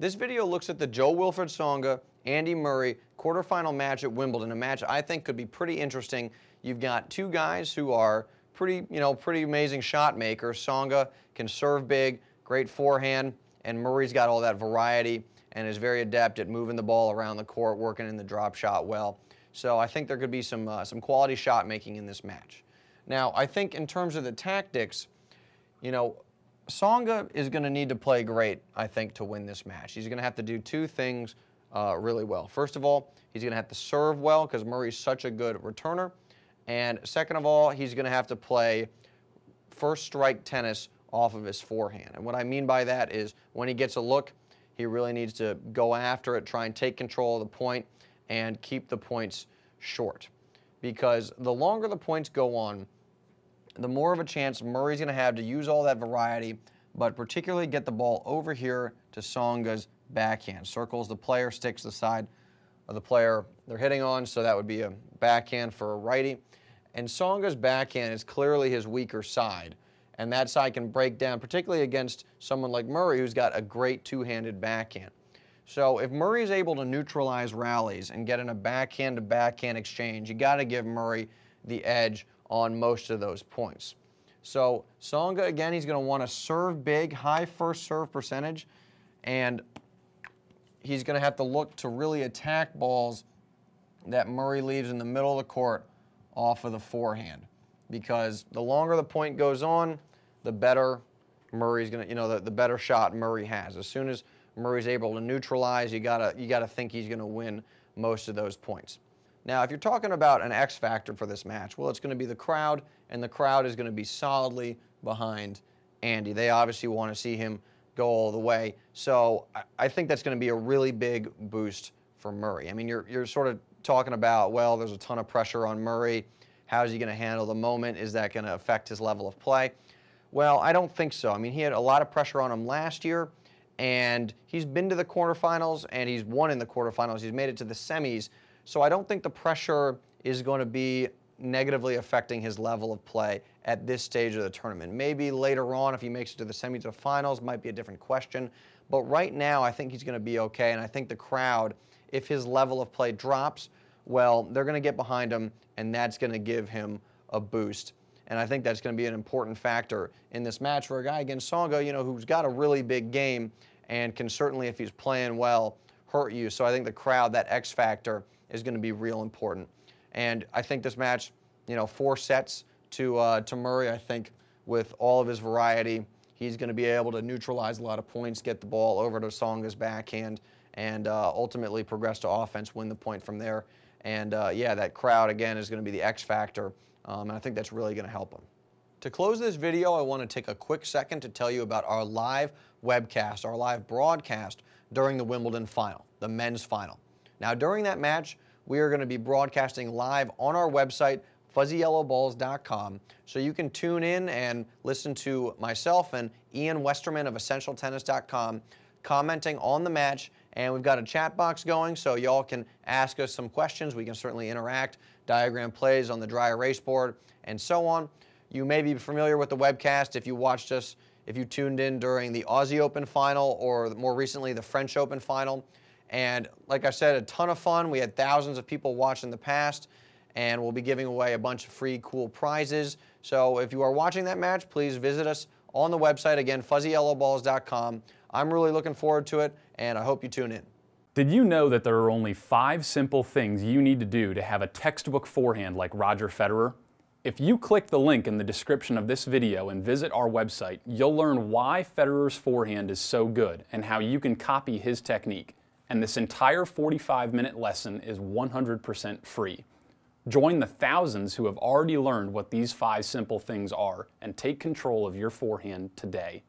This video looks at the Jo-Wilfried Tsonga, Andy Murray quarterfinal match at Wimbledon, a match I think could be pretty interesting. You've got two guys who are pretty amazing shot makers. Tsonga can serve big, great forehand, and Murray's got all that variety and is very adept at moving the ball around the court, working in the drop shot well. So I think there could be some quality shot making in this match. Now, I think in terms of the tactics, Tsonga is going to need to play great, I think, to win this match. He's going to have to do two things really well. First of all, he's going to have to serve well because Murray's such a good returner. And second of all, he's going to have to play first strike tennis off of his forehand. And what I mean by that is when he gets a look, he really needs to go after it, try and take control of the point, and keep the points short. Because the longer the points go on, the more of a chance Murray's going to have to use all that variety, but particularly get the ball over here to Tsonga's backhand. Circles the player, sticks the side of the player they're hitting on, so that would be a backhand for a righty. And Tsonga's backhand is clearly his weaker side, and that side can break down, particularly against someone like Murray, who's got a great two-handed backhand. So if Murray is able to neutralize rallies and get in a backhand-to-backhand exchange, you got to give Murray the edge on most of those points. So Tsonga, again, he's going to want to serve big, high first serve percentage, and he's going to have to look to really attack balls that Murray leaves in the middle of the court off of the forehand. Because the longer the point goes on, the better Murray's going to, the better shot Murray has. As soon as Murray's able to neutralize, you gotta think he's going to win most of those points. Now, if you're talking about an X factor for this match, well, it's going to be the crowd, and the crowd is going to be solidly behind Andy. They obviously want to see him go all the way. So I think that's going to be a really big boost for Murray. I mean, you're sort of talking about, well, there's a ton of pressure on Murray. How's he going to handle the moment? Is that going to affect his level of play? Well, I don't think so. I mean, he had a lot of pressure on him last year, and he's been to the quarterfinals, and he's won in the quarterfinals. He's made it to the semis. So I don't think the pressure is going to be negatively affecting his level of play at this stage of the tournament. Maybe later on, if he makes it to the semis or finals, might be a different question. But right now, I think he's going to be okay, and I think the crowd, if his level of play drops, well, they're going to get behind him, and that's going to give him a boost. And I think that's going to be an important factor in this match for a guy against Tsonga, who's got a really big game and can certainly, if he's playing well, hurt you. So I think the crowd, that X factor, is going to be real important. And I think this match, 4 sets to Murray, I think with all of his variety, he's going to be able to neutralize a lot of points, get the ball over to Tsonga's backhand, and ultimately progress to offense, win the point from there. And yeah, that crowd, again, is going to be the X factor, and I think that's really going to help him. To close this video, I want to take a quick second to tell you about our live webcast, our live broadcast during the Wimbledon final, the men's final. Now, during that match, we are going to be broadcasting live on our website, fuzzyyellowballs.com, so you can tune in and listen to myself and Ian Westerman of EssentialTennis.com commenting on the match, and we've got a chat box going, so y'all can ask us some questions. We can certainly interact, diagram plays on the dry erase board, and so on. You may be familiar with the webcast if you watched us, if you tuned in during the Aussie Open final or more recently the French Open final. And like I said, a ton of fun. We had thousands of people watch in the past, and we'll be giving away a bunch of free, cool prizes. So if you are watching that match, please visit us on the website, again, fuzzyyellowballs.com. I'm really looking forward to it, and I hope you tune in. Did you know that there are only 5 simple things you need to do to have a textbook forehand like Roger Federer? If you click the link in the description of this video and visit our website, you'll learn why Federer's forehand is so good and how you can copy his technique. And this entire 45-minute lesson is 100% free. Join the thousands who have already learned what these 5 simple things are and take control of your forehand today.